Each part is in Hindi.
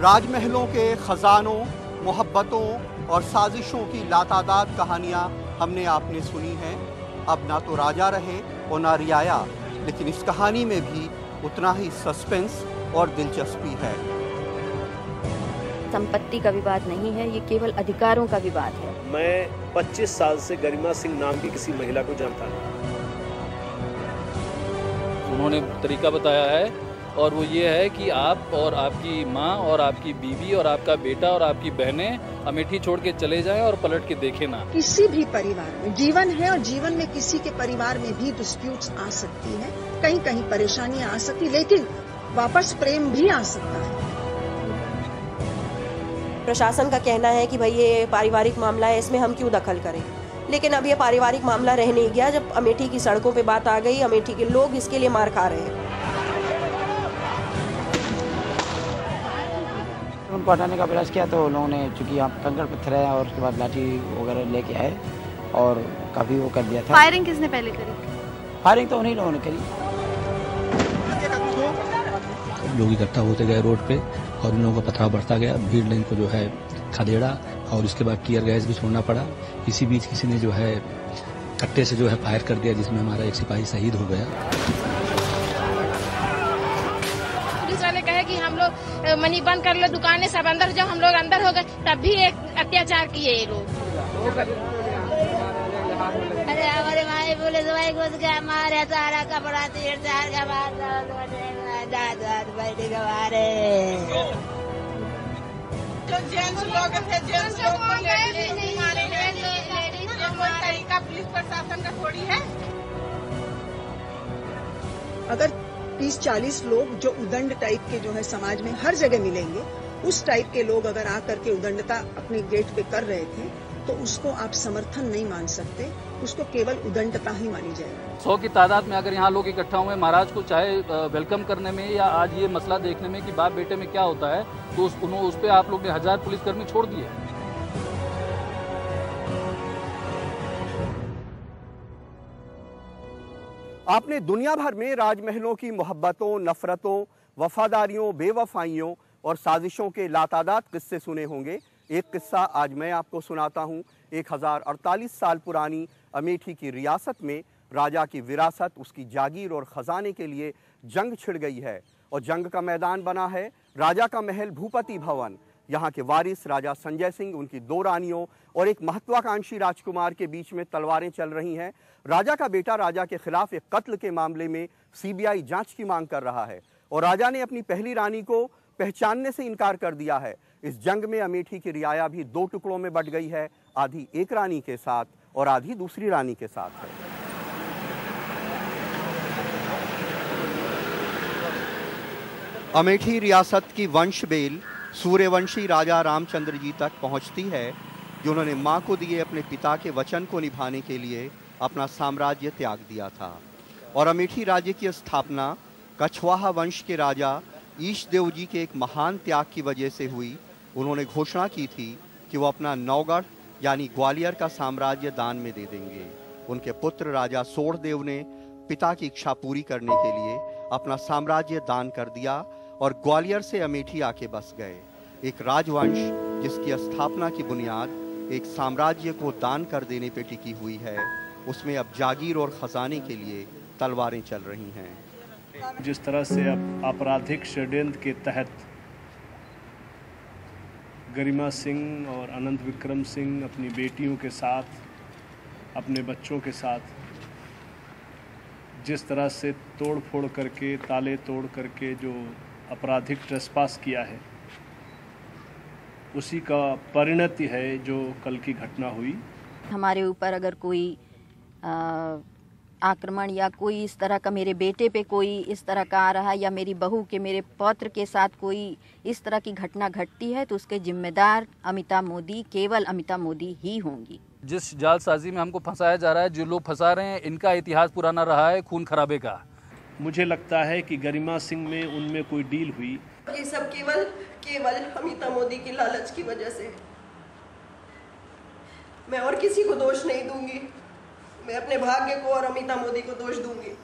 राजमहलों के खजानों, मोहब्बतों और साजिशों की लातादाद कहानियां हमने आपने सुनी हैं। अब ना तो राजा रहे और ना रियाया, लेकिन इस कहानी में भी उतना ही सस्पेंस और दिलचस्पी है। संपत्ति का विवाद नहीं है, ये केवल अधिकारों का विवाद है। मैं 25 साल से गरिमा सिंह नाम की किसी महिला को जानता नहीं। उन्होंने तरीका बताया है और वो ये है कि आप और आपकी माँ और आपकी बीवी और आपका बेटा और आपकी बहनें अमेठी छोड़ के चले जाएं और पलट के देखें ना। किसी भी परिवार में जीवन है और जीवन में किसी के परिवार में भी डिस्प्यूट्स आ सकती है, कहीं कहीं परेशानियां आ सकती, लेकिन वापस प्रेम भी आ सकता है। प्रशासन का कहना है कि भाई ये पारिवारिक मामला है, इसमें हम क्यों दखल करें, लेकिन अब ये पारिवारिक मामला रह नहीं गया। जब अमेठी की सड़कों पे बात आ गई, अमेठी के लोग इसके लिए मार खा रहे हैं। उनको हटाने का प्रयास किया तो लोगों ने, चूंकि यहाँ कंकड़ पत्थर है और उसके बाद लाठी वगैरह लेके आए और काफी वो कर दिया था। फायरिंग किसने पहले करी? फायरिंग तो उन्हीं लोगों ने करी। लोग इकट्ठा होते गए रोड पे और उन लोगों का पथराव बढ़ता गया। भीड़ ने इनको जो है खदेड़ा और उसके बाद टीयर गैस भी छोड़ना पड़ा। इसी बीच किसी ने जो है कट्टे से जो है फायर कर दिया, जिसमें हमारा एक सिपाही शहीद हो गया। पुलिस वाले कहे कि हम लोग मनी बंद कर लो, दुकानें सब अंदर, जब हम लोग अंदर हो गए तब भी एक अत्याचार किए ये लोग। अरे हमारे भाई पुलिस भाई घुस गया, मारे सारा कपड़ा तीर चार का बैठे गवारे। जो जेंट्स लोग थे, जेंट्स लोग को लेडीज मारे गए, कोई तरीका पुलिस प्रशासन का थोड़ी है। अगर 30-40 लोग जो उदंड टाइप के जो है समाज में हर जगह मिलेंगे, उस टाइप के लोग अगर आकर के उदंडता अपने गेट पे कर रहे थे तो उसको आप समर्थन नहीं मान सकते, उसको केवल उदंडता ही मानी जाएगी। 100 की तादाद में अगर यहाँ लोग इकट्ठा हुए महाराज को चाहे वेलकम करने में या आज ये मसला देखने में कि बाप बेटे में क्या होता है, तो उस पे आप लोग ने 1000 पुलिसकर्मी छोड़ दिए। आपने दुनिया भर में राजमहलों की मोहब्बतों, नफरतों, वफादारियों, बेवफाइयों और साजिशों के लातादाद किस्से सुने होंगे। एक किस्सा आज मैं आपको सुनाता हूँ। 1048 साल पुरानी अमेठी की रियासत में राजा की विरासत, उसकी जागीर और खजाने के लिए जंग छिड़ गई है और जंग का मैदान बना है राजा का महल भूपति भवन। यहाँ के वारिस राजा संजय सिंह, उनकी 2 रानियों और एक महत्वाकांक्षी राजकुमार के बीच में तलवारें चल रही हैं। राजा का बेटा राजा के खिलाफ एक कत्ल के मामले में सीबीआई जांच की मांग कर रहा है और राजा ने अपनी पहली रानी को पहचानने से इनकार कर दिया है। इस जंग में अमेठी की रियाया भी 2 टुकड़ों में बट गई है, आधी एक रानी के साथ और आधी दूसरी रानी के साथ है। अमेठी रियासत की वंश बेल सूर्यवंशी राजा रामचंद्र जी तक पहुंचती है, जिन्होंने मां को दिए अपने पिता के वचन को निभाने के लिए अपना साम्राज्य त्याग दिया था। और अमेठी राज्य की स्थापना कछवाहा वंश के राजा ईशदेव जी के एक महान त्याग की वजह से हुई। उन्होंने घोषणा की थी कि वो अपना नौगढ़ यानी ग्वालियर का साम्राज्य दान में दे देंगे। उनके पुत्र राजा सोढ़देव ने पिता की इच्छा पूरी करने के लिए अपना साम्राज्य दान कर दिया और ग्वालियर से अमेठी आके बस गए। एक राजवंश जिसकी स्थापना की बुनियाद एक साम्राज्य को दान कर देने पे टिकी हुई है, उसमें अब जागीर और खजाने के लिए तलवारें चल रही हैं। जिस तरह से अब आपराधिक षड्यंत्र के तहत गरिमा सिंह और अनंत विक्रम सिंह अपनी बेटियों के साथ, अपने बच्चों के साथ जिस तरह से तोड़ फोड़ करके, ताले तोड़ करके जो आपराधिक ट्रेसपास किया है, उसी का परिणति है जो कल की घटना हुई। हमारे ऊपर अगर कोई आक्रमण या कोई इस तरह का, मेरे बेटे पे कोई इस तरह का आ रहा है या मेरी बहू के, मेरे पौत्र के साथ कोई इस तरह की घटना घटती है तो उसके जिम्मेदार अमिताभ मोदी, केवल अमिताभ मोदी ही होंगी। जिस जालसाजी में हमको फंसाया जा रहा है, जो लोग फंसा रहे हैं, इनका इतिहास पुराना रहा है खून खराबे का। मुझे लगता है कि गरिमा सिंह में उनमें कोई डील हुई। ये सब केवल अमिताभ मोदी की लालच की वजह से। मैं और किसी को दोष नहीं दूंगी, मैं अपने भाग्य को और अमिताभ मोदी को दोष दूंगी।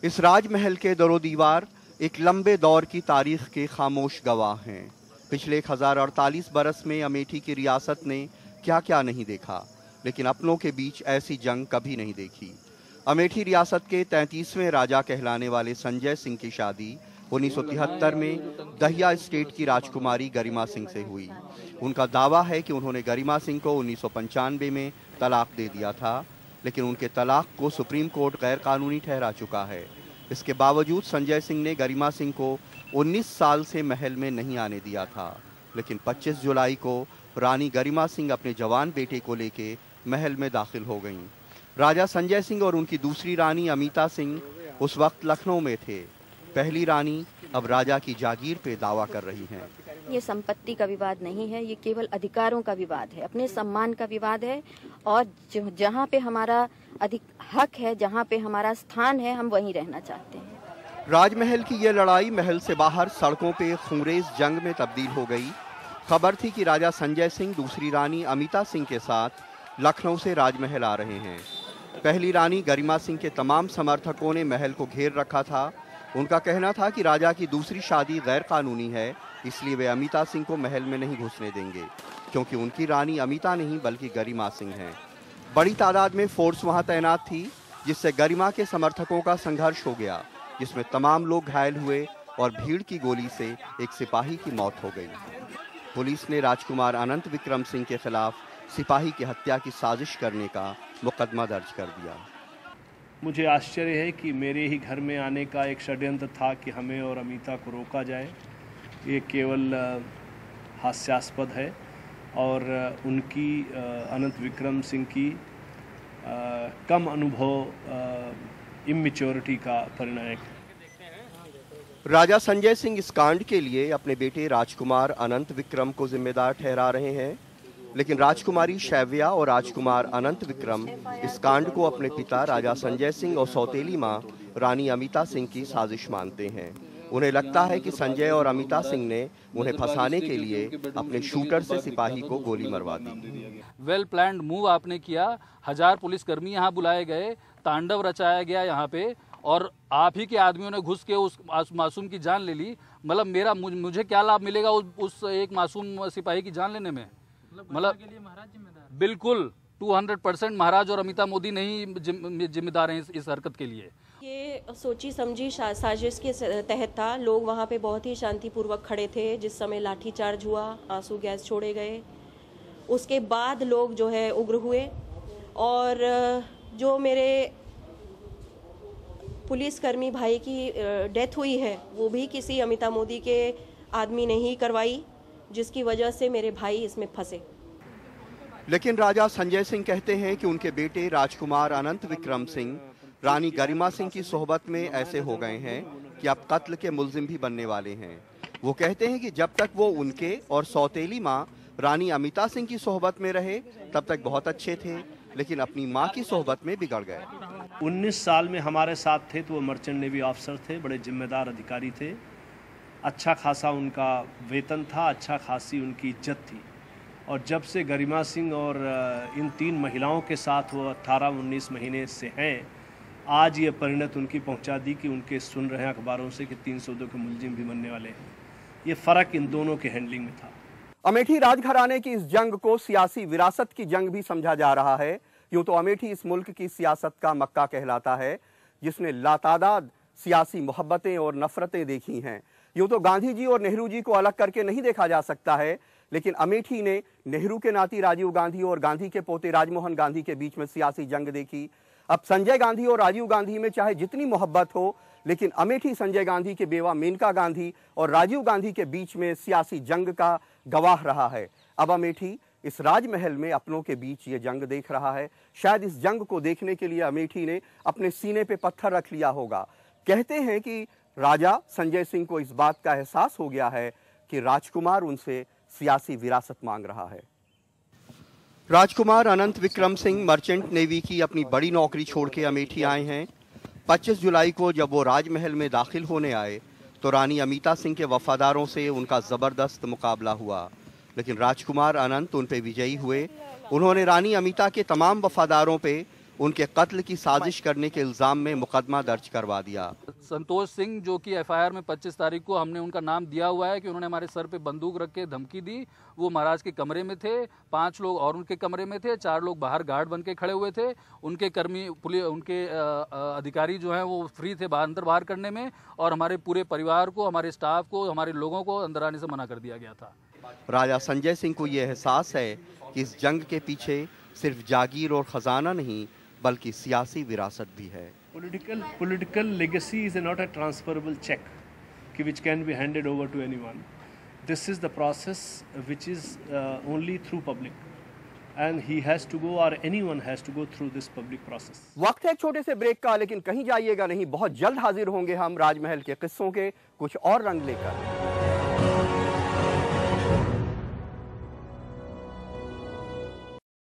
इस राजमहल के दरो दीवार एक लंबे दौर की तारीख के खामोश गवाह हैं। पिछले 1048 बरस में अमेठी की रियासत ने क्या क्या नहीं देखा, लेकिन अपनों के बीच ऐसी जंग कभी नहीं देखी। अमेठी रियासत के 33वें राजा कहलाने वाले संजय सिंह की शादी 1973 में दहिया स्टेट की राजकुमारी गरिमा सिंह से हुई। उनका दावा है कि उन्होंने गरिमा सिंह को 1995 में तलाक दे दिया था, लेकिन उनके तलाक को सुप्रीम कोर्ट गैर कानूनी ठहरा चुका है। इसके बावजूद संजय सिंह ने गरिमा सिंह को 19 साल से महल में नहीं आने दिया था, लेकिन 25 जुलाई को रानी गरिमा सिंह अपने जवान बेटे को लेके महल में दाखिल हो गईं। राजा संजय सिंह और उनकी दूसरी रानी अमिता सिंह उस वक्त लखनऊ में थे। पहली रानी अब राजा की जागीर पे दावा कर रही हैं। ये संपत्ति का विवाद नहीं है, ये केवल अधिकारों का विवाद है, अपने सम्मान का विवाद है। और जहाँ पे हमारा अधिक हक है, जहाँ पे हमारा स्थान है, हम वहीं रहना चाहते हैं। राजमहल की ये लड़ाई महल से बाहर सड़कों पे खूंरेज जंग में तब्दील हो गई। खबर थी कि राजा संजय सिंह दूसरी रानी अमिता सिंह के साथ लखनऊ से राजमहल आ रहे हैं। पहली रानी गरिमा सिंह के तमाम समर्थकों ने महल को घेर रखा था। उनका कहना था कि राजा की दूसरी शादी गैर कानूनी है, इसलिए वे अमिता सिंह को महल में नहीं घुसने देंगे, क्योंकि उनकी रानी अमिता नहीं बल्कि गरिमा सिंह हैं। बड़ी तादाद में फोर्स वहां तैनात थी, जिससे गरिमा के समर्थकों का संघर्ष हो गया, जिसमें तमाम लोग घायल हुए और भीड़ की गोली से एक सिपाही की मौत हो गई। पुलिस ने राजकुमार अनंत विक्रम सिंह के खिलाफ सिपाही की हत्या की साजिश करने का मुकदमा दर्ज कर दिया। मुझे आश्चर्य है कि मेरे ही घर में आने का एक षड्यंत्र था कि हमें और अमिता को रोका जाए। ये केवल हास्यास्पद है और उनकी अनंत विक्रम सिंह की कम अनुभव इमेच्योरिटी का परिणाम। राजा संजय सिंह इस कांड के लिए अपने बेटे राजकुमार अनंत विक्रम को जिम्मेदार ठहरा रहे हैं, लेकिन राजकुमारी शैव्या और राजकुमार अनंत विक्रम इस कांड को अपने पिता राजा संजय सिंह और सौतेली मां रानी अमिता सिंह की साजिश मानते हैं। उन्हें लगता है कि संजय और अमिता सिंह ने उन्हें फंसाने के लिए अपने शूटर से सिपाही को गोली मरवा दी। वेल प्लान्ड मूव आपने किया। 1000 पुलिसकर्मी यहाँ बुलाए गए, तांडव रचाया गया यहाँ पे, और आप ही के आदमियों ने घुस के उस मासूम की जान ले ली। मतलब मुझे क्या लाभ मिलेगा उस एक मासूम सिपाही की जान लेने में? मतलब बिल्कुल 200% महाराज और अमिता मोदी नहीं जिम्मेदार हैं इस हरकत के लिए। ये सोची समझी साजिश के तहत था। लोग वहाँ पे बहुत ही शांतिपूर्वक खड़े थे जिस समय लाठीचार्ज हुआ, आंसू गैस छोड़े गए। उसके बाद लोग जो है उग्र हुए और जो मेरे पुलिसकर्मी भाई की डेथ हुई है वो भी किसी अमिता मोदी के आदमी ने ही करवाई, जिसकी वजह से मेरे भाई इसमें फंसे। लेकिन राजा संजय सिंह कहते हैं कि उनके बेटे राजकुमार अनंत विक्रम सिंह रानी गरिमा सिंह की सोहबत में ऐसे हो गए हैं कि अब कत्ल के मुल्जिम भी बनने वाले हैं। वो कहते हैं कि जब तक वो उनके और सौतेली माँ रानी अमिता सिंह की सोहबत में रहे तब तक बहुत अच्छे थे, लेकिन अपनी माँ की सोहबत में बिगड़ गए। 19 साल में हमारे साथ थे तो वो मर्चेंट नेवी ऑफिसर थे, बड़े जिम्मेदार अधिकारी थे। अच्छा खासा उनका वेतन था, अच्छा खासी उनकी इज्जत थी। और जब से गरिमा सिंह और इन 3 महिलाओं के साथ वो 18-19 महीने से हैं, आज ये परिणत उनकी पहुंचा दी कि उनके सुन रहे हैं अखबारों से कि 302 के मुलजिम भी बनने वाले हैं। ये फ़र्क इन दोनों के हैंडलिंग में था। अमेठी राजघराने की इस जंग को सियासी विरासत की जंग भी समझा जा रहा है। यूं तो अमेठी इस मुल्क की सियासत का मक्का कहलाता है, जिसने लातादाद सियासी मोहब्बतें और नफरतें देखी हैं। यूं तो गांधी जी और नेहरू जी को अलग करके नहीं देखा जा सकता है, लेकिन अमेठी ने नेहरू के नाती राजीव गांधी और गांधी के पोते राजमोहन गांधी के बीच में सियासी जंग देखी। अब संजय गांधी और राजीव गांधी में चाहे जितनी मोहब्बत हो, लेकिन अमेठी संजय गांधी के बेवा मेनका गांधी और राजीव गांधी के बीच में सियासी जंग का गवाह रहा है। अब अमेठी इस राजमहल में अपनों के बीच ये जंग देख रहा है। शायद इस जंग को देखने के लिए अमेठी ने अपने सीने पे पत्थर रख लिया होगा। कहते हैं कि राजा संजय सिंह को इस बात का एहसास हो गया है कि राजकुमार उनसे सियासी विरासत मांग रहा है। राजकुमार अनंत विक्रम सिंह मर्चेंट नेवी की अपनी बड़ी नौकरी छोड़ के अमेठी आए हैं। 25 जुलाई को जब वो राजमहल में दाखिल होने आए तो रानी अमिता सिंह के वफादारों से उनका ज़बरदस्त मुकाबला हुआ, लेकिन राजकुमार अनंत उन पे विजयी हुए। उन्होंने रानी अमिता के तमाम वफादारों पे उनके कत्ल की साजिश करने के इल्जाम में मुकदमा दर्ज करवा दिया। संतोष सिंह जो कि एफआईआर में 25 तारीख को हमने उनका नाम दिया हुआ है कि उन्होंने हमारे सर पे बंदूक रख के धमकी दी। वो महाराज के कमरे में थे, 5 लोग और उनके कमरे में थे, 4 लोग बाहर गार्ड बन के खड़े हुए थे। उनके कर्मी पुलिस उनके अधिकारी जो हैं वो फ्री थे अंदर बाहर करने में, और हमारे पूरे परिवार को, हमारे स्टाफ को, हमारे लोगों को अंदर आने से मना कर दिया गया था। राजा संजय सिंह को ये एहसास है कि इस जंग के पीछे सिर्फ जागीर और खजाना नहीं बल्कि सियासी विरासत भी है। Political legacy is not a transferable check which can be handed over to anyone. This is the process which is only through public, and he has to go, or anyone has to go through this public process. वक्त है एक छोटे से ब्रेक का, लेकिन कहीं जाइएगा नहीं। बहुत जल्द हाजिर होंगे हम राजमहल के किस्सों के कुछ और रंग लेकर।